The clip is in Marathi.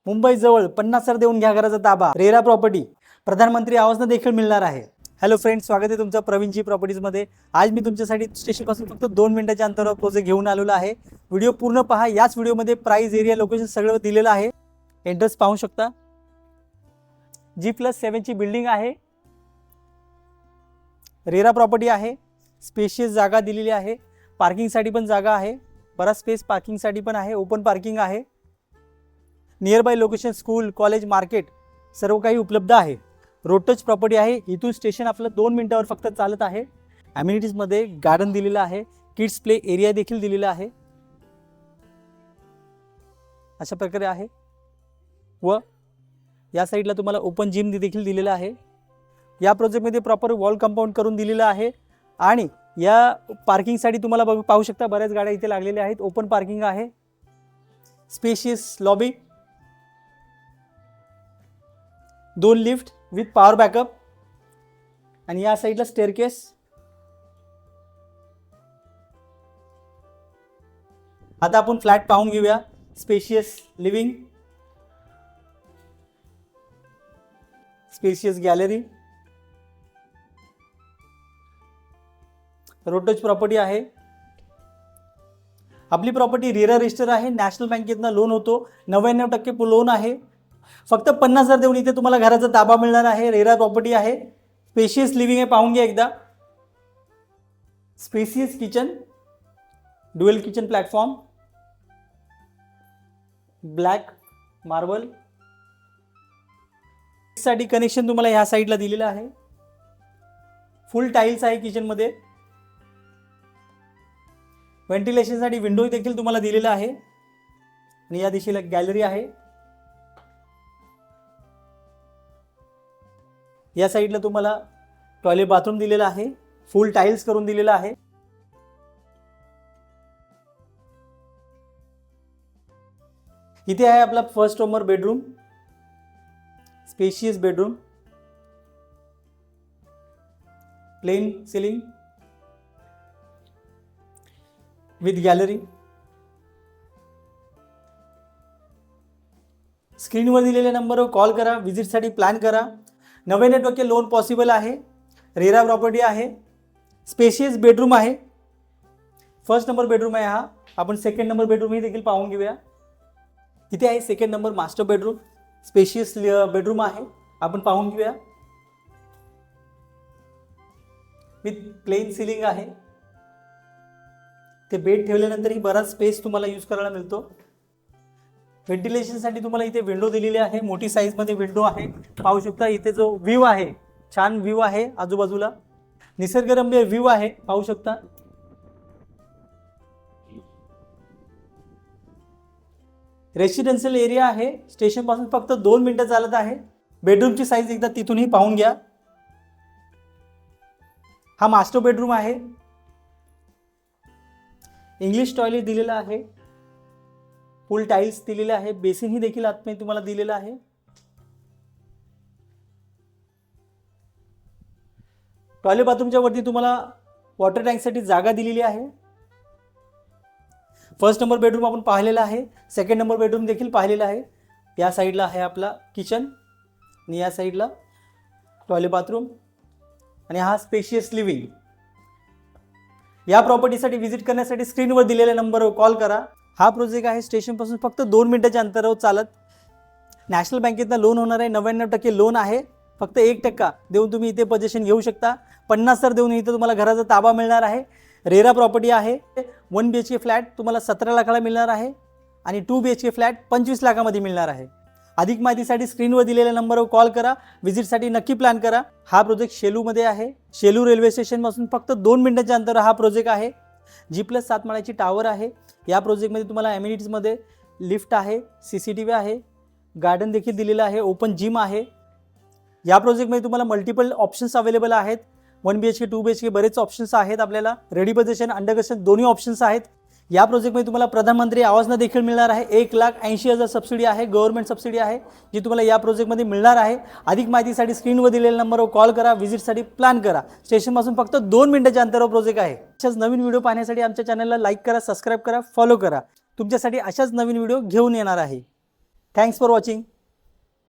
मुंबई जवळ 50,000 देऊन घ्या घराचा ताबा. रेरा प्रॉपर्टी प्रधानमंत्री आवासनं देखील मिळणार आहे. हॅलो फ्रेंड्स, स्वागत आहे तुमचं प्रवीणजी प्रॉपर्टीजमध्ये. आज मी तुमच्यासाठी स्टेशनपासून फक्त 2 मिनिटाच्या अंतरावर प्रोजेक्ट घेऊन आलेलो आहे. व्हिडिओ पूर्ण पहा. याच व्हिडिओमध्ये प्राइस, एरिया, लोकेशन सगळं दिलेलं आहे. एंट्रन्स पाहू शकता. G+7 ची बिल्डिंग आहे. रेरा प्रॉपर्टी आहे. स्पेशियस जागा दिलेली आहे. पार्किंगसाठी पण जागा आहे. बराच स्पेस पार्किंगसाठी पण आहे. ओपन पार्किंग आहे. Near by location, school, college, market सर्व काही उपलब्ध आहे. रोड टच प्रॉपर्टी आहे. इथून स्टेशन आपलं 2 मिनिटावर फक्त चालत आहे. ॲम्युनिटीजमध्ये गार्डन दिलेलं आहे. किड्स प्ले एरिया देखील दिलेला आहे. अशा प्रकारे आहे. व या साईडला तुम्हाला ओपन जिम देखील दिलेलं आहे. या प्रोजेक्टमध्ये प्रॉपर वॉल कंपाऊंड करून दिलेलं आहे. आणि या पार्किंगसाठी तुम्हाला पाहू शकता बऱ्याच गाड्या इथे लागलेल्या आहेत. ओपन पार्किंग आहे. Spacious lobby, 2 lift with power backup आणि या साईडला स्टेअरकेस. आता आपण फ्लॅट पाहून घेऊया. Spacious living, spacious gallery, road touch property आहे. आपली प्रॉपर्टी रेरा रजिस्टर आहे. नॅशनल बँकेतनं लोन होतो. 99% लोन आहे. फक्त 50,000 देऊन इथे तुम्हाला घराचा ताबा मिळणार आहे. रेरा प्रॉपर्टी आहे. स्पेशियस लिव्हिंग आहे, पाहून घ्या एकदा. Spacious kitchen, dual kitchen platform, black marble साठी कनेक्शन तुम्हाला ह्या साईडला दिलेलं आहे. फुल टाईल्स आहे किचनमध्ये. व्हेंटिलेशनसाठी विंडो देखील तुम्हाला दिलेला आहे. आणि या दिशेला गॅलरी आहे. या साईडला तुम्हाला टॉयलेट बाथरूम दिलेला आहे. फुल टाईल्स करून दिलेला आहे. इथे आहे आपला first number bedroom. Spacious bedroom, plain ceiling with gallery. स्क्रीनवर दिलेल्या नंबरवर कॉल करा. विजिटसाठी प्लॅन करा. 99% लोन पॉसिबल आहे. रेरा प्रॉपर्टी आहे. स्पेशियस बेडरूम आहे. फर्स्ट नंबर बेडरूम आहे हा. आपण सेकंड नंबर बेडरूम ही देखील पाहून घेऊया. इथे आहे second number master bedroom. Spacious bedroom आहे. आपण पाहून घेऊया. विथ प्लेन सिलिंग आहे. ते बेड ठेवल्यानंतरही बराच स्पेस तुम्हाला यूज करायला मिळतो. व्हेंटिलेशनसाठी तुम्हाला इथे विंडो दिलेली आहे. मोठी साईजमध्ये विंडो आहे. पाहू शकता इथे जो व्ह्यू आहे, छान व्ह्यू आहे. आजूबाजूला निसर्गरम्य व्ह्यू आहे, पाहू शकता. रेसिडेन्शियल एरिया आहे. स्टेशन पासून फक्त 2 मिनिटं चालत आहे. बेडरूमची साईज एकदा तिथूनही पाहून घ्या. हा मास्टर बेडरूम आहे. इंग्लिश टॉयलेट दिलेला आहे. फुल टाईल्स दिलेले आहे. बेसिन ही देखील आतमध्ये तुम्हाला दिलेला आहे. टॉयलेट बाथरूमच्या वरती तुम्हाला वॉटर टँकसाठी जागा दिलेली आहे. फर्स्ट नंबर बेडरूम आपण पाहिलेला आहे. सेकंड नंबर बेडरूम देखील पाहिलेला आहे. या साईडला आहे आपला किचन आणि या साईडला टॉयलेट बाथरूम आणि हा स्पेशियस लिव्हिंग. या प्रॉपर्टीसाठी व्हिजिट करण्यासाठी स्क्रीनवर दिलेल्या नंबरवर कॉल करा. हा प्रोजेक्ट आहे स्टेशनपासून फक्त 2 मिनिटाच्या अंतरावर चालत. नॅशनल बँकेतनं लोन होणार आहे. 99% लोन आहे. फक्त 1% देऊन तुम्ही इथे पोझिशन घेऊ शकता. 50,000 देऊन इथे तुम्हाला घराचा ताबा मिळणार आहे. रेरा प्रॉपर्टी आहे. 1 BHK फ्लॅट तुम्हाला 17 लाखाला मिळणार आहे आणि 2 BHK फ्लॅट 25 लाखामध्ये मिळणार आहे. अधिक माहितीसाठी स्क्रीनवर दिलेल्या नंबरवर कॉल करा. व्हिजिटसाठी नक्की प्लॅन करा. हा प्रोजेक्ट शेलूमध्ये आहे. शेलू रेल्वे स्टेशनपासून फक्त 2 मिनिटाच्या अंतरावर हा प्रोजेक्ट आहे. G+7 माळ्याची टावर आहे. या प्रोजेक्टमध्ये तुम्हाला ॲम्युनिटीजमध्ये लिफ्ट आहे, CCTV आहे, गार्डन देखील दिलेलं आहे, ओपन जिम आहे. या प्रोजेक्टमध्ये तुम्हाला मल्टिपल ऑप्शन्स अवेलेबल आहेत. 1 BHK 2 BHK बरेच ऑप्शन्स आहेत. आपल्याला रेडी पोझिशन, अंडर कन्स्ट्रक्शन दोन्ही ऑप्शन्स आहेत. या प्रोजेक्टमध्ये तुम्हाला प्रधानमंत्री आवासनं देखील मिळणार आहे. 1,80,000 सबसिडी आहे. गव्हर्नमेंट सबसिडी आहे जी तुम्हाला या प्रोजेक्टमध्ये मिळणार आहे. अधिक माहितीसाठी स्क्रीनवर दिलेल्या नंबरवर कॉल करा. व्हिजिटसाठी प्लॅन करा. स्टेशनपासून फक्त 2 मिनिटाच्या अंतरावर प्रोजेक्ट आहे. अशाच नवीन व्हिडिओ पाहण्यासाठी आमच्या चॅनलला लाईक करा, सबस्क्राईब करा, फॉलो करा. तुमच्यासाठी अशाच नवीन व्हिडिओ घेऊन येणार आहे. Thanks for watching.